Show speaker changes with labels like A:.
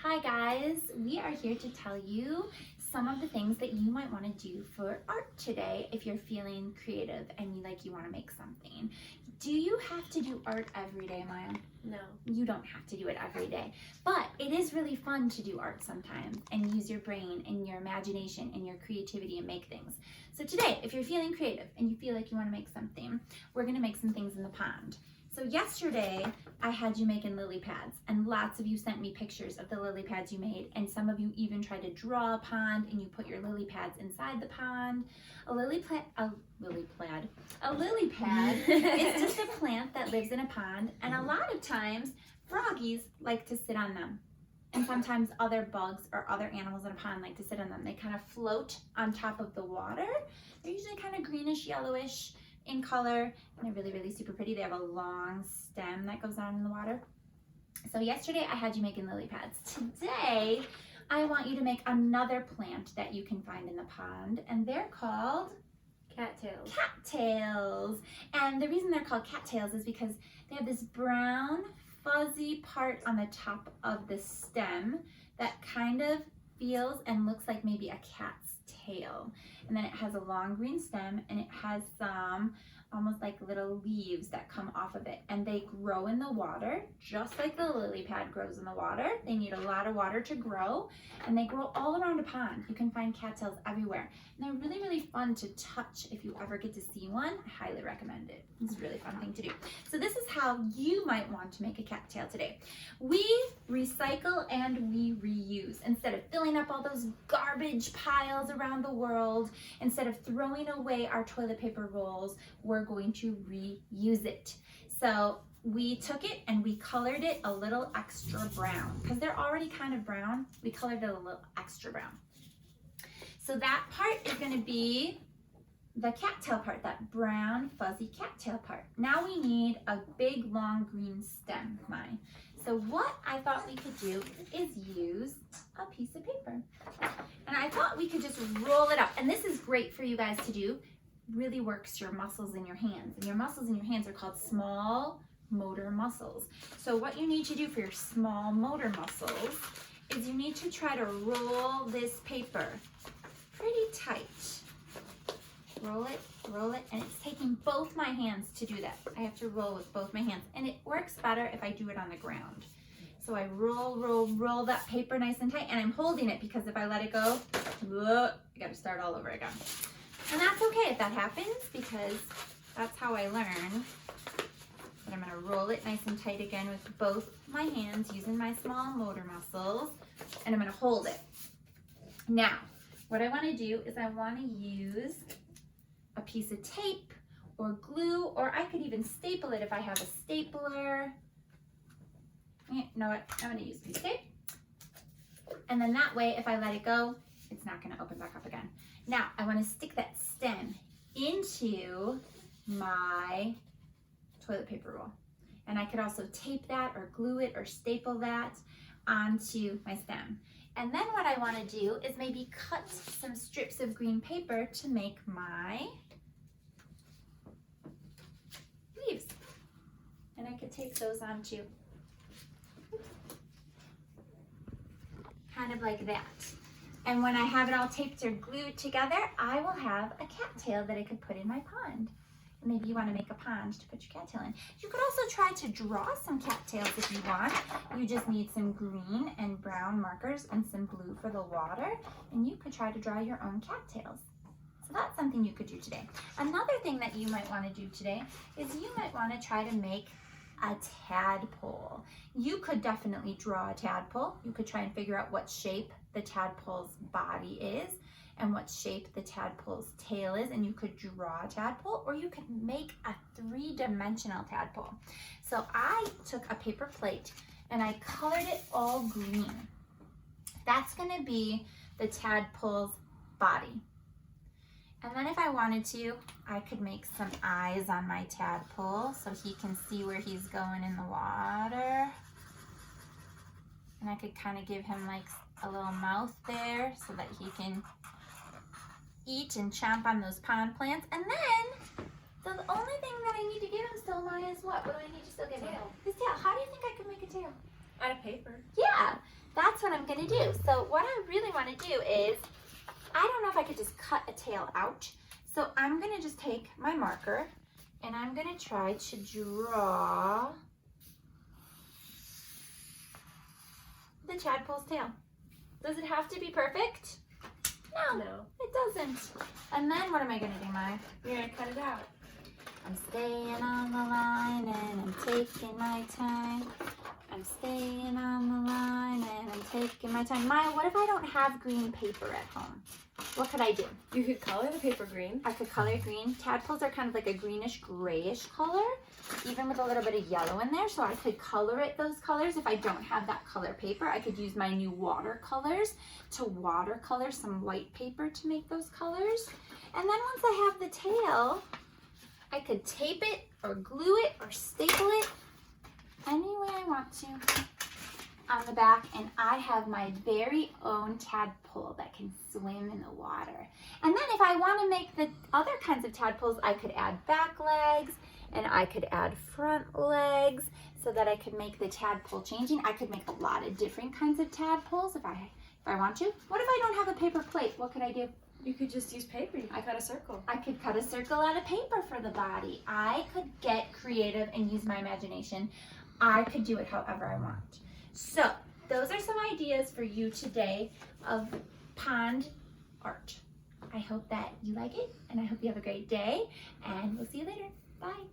A: Hi guys, we are here to tell you some of the things that you might want to do for art today if you're feeling creative and you want to make something. Do you have to do art every day, Maya?
B: No.
A: You don't have to do it every day, but it is really fun to do art sometimes and use your brain and your imagination and your creativity and make things. So today, if you're feeling creative and you feel like you want to make something, we're going to make some things in the pond. So yesterday, I had you making lily pads, and lots of you sent me pictures of the lily pads you made, and some of you even tried to draw a pond and you put your lily pads inside the pond. A lily pad is just a plant that lives in a pond, and a lot of times froggies like to sit on them. And sometimes other bugs or other animals in a pond like to sit on them. They kind of float on top of the water. They're usually kind of greenish, yellowish in color, and they're really, really super pretty. They have a long stem that goes down in the water. So yesterday I had you making lily pads. Today I want you to make another plant that you can find in the pond, and they're called
B: Cattails.
A: cattails. And the reason they're called cattails is because they have this brown fuzzy part on the top of the stem that kind of feels and looks like maybe a cat's tail. And then it has a long green stem, and it has some almost like little leaves that come off of it, and they grow in the water just like the lily pad grows in the water. They need a lot of water to grow, and they grow all around a pond. You can find cattails everywhere, and they're really, really fun to touch. If you ever get to see one, I highly recommend it. It's a really fun thing to do. So this is how you might want to make a cattail today. We recycle and we reuse. Instead of filling up all those garbage piles around the world, instead of throwing away our toilet paper rolls, we're going to reuse it. So we took it and we colored it a little extra brown. Because they're already kind of brown, we colored it a little extra brown. So that part is going to be the cattail part, that brown fuzzy cattail part. Now we need a big long green stem, mine. So what I thought we could do is use a piece of paper. And I thought we could just roll it up. And this is great for you guys to do. Really works your muscles in your hands. And your muscles in your hands are called small motor muscles. So what you need to do for your small motor muscles is you need to try to roll this paper pretty tight. Roll it, and it's taking both my hands to do that. I have to roll with both my hands, and it works better if I do it on the ground. So I roll that paper nice and tight, and I'm holding it because if I let it go, I gotta start all over again. And that's okay if that happens, because that's how I learn. But I'm gonna roll it nice and tight again with both my hands using my small motor muscles, and I'm gonna hold it. Now, what I wanna do is I wanna use a piece of tape or glue, or I could even staple it if I have a stapler. You know what, I'm gonna use a piece of tape. And then that way, if I let it go, it's not gonna open back up again. Now, I wanna stick that stem into my toilet paper roll. And I could also tape that or glue it or staple that onto my stem. And then what I wanna do is maybe cut some strips of green paper to make my leaves. And I could tape those on too. Kind of like that. And when I have it all taped or glued together, I will have a cattail that I could put in my pond. And maybe you want to make a pond to put your cattail in. You could also try to draw some cattails if you want. You just need some green and brown markers and some blue for the water. And you could try to draw your own cattails. So that's something you could do today. Another thing that you might want to do today is you might want to try to make a tadpole. You could definitely draw a tadpole. You could try and figure out what shape the tadpole's body is and what shape the tadpole's tail is, and you could draw a tadpole, or you could make a three-dimensional tadpole. So I took a paper plate and I colored it all green. That's gonna be the tadpole's body. And then if I wanted to, I could make some eyes on my tadpole so he can see where he's going in the water. And I could kind of give him like a little mouth there so that he can eat and chomp on those pond plants. And then the only thing that I need to give him still, Maya, is what? What do I need to still give him? His tail. How do you think I could make a tail?
B: Out of paper.
A: Yeah. that's what I'm gonna do. So what I really wanna do is, I don't know if I could just cut a tail out. So I'm gonna just take my marker and I'm gonna try to draw the tadpole's tail. Does it have to be perfect? No, it doesn't. And then what am I gonna do, Maya?
B: You're gonna cut it out.
A: I'm staying on the line and I'm taking my time. I'm staying on the line and I'm taking my time. Maya, what if I don't have green paper at home? What could I do?
B: You could color the paper green.
A: I could color green. Tadpoles are kind of like a greenish grayish color, even with a little bit of yellow in there. So I could color it those colors. If I don't have that color paper, I could use my new watercolors to watercolor some white paper to make those colors. And then once I have the tail, I could tape it or glue it or staple it any way I want to on the back, and I have my very own tadpole that can swim in the water. And then if I want to make the other kinds of tadpoles, I could add back legs and I could add front legs so that I could make the tadpole changing. I could make a lot of different kinds of tadpoles if I want to. What if I don't have a paper plate? What could I do?
B: You could just use paper. You could cut a circle.
A: I could cut a circle out of paper for the body. I could get creative and use my imagination. I could do it however I want. So those are some ideas for you today of pond art. I hope that you like it, and I hope you have a great day, and we'll see you later. Bye.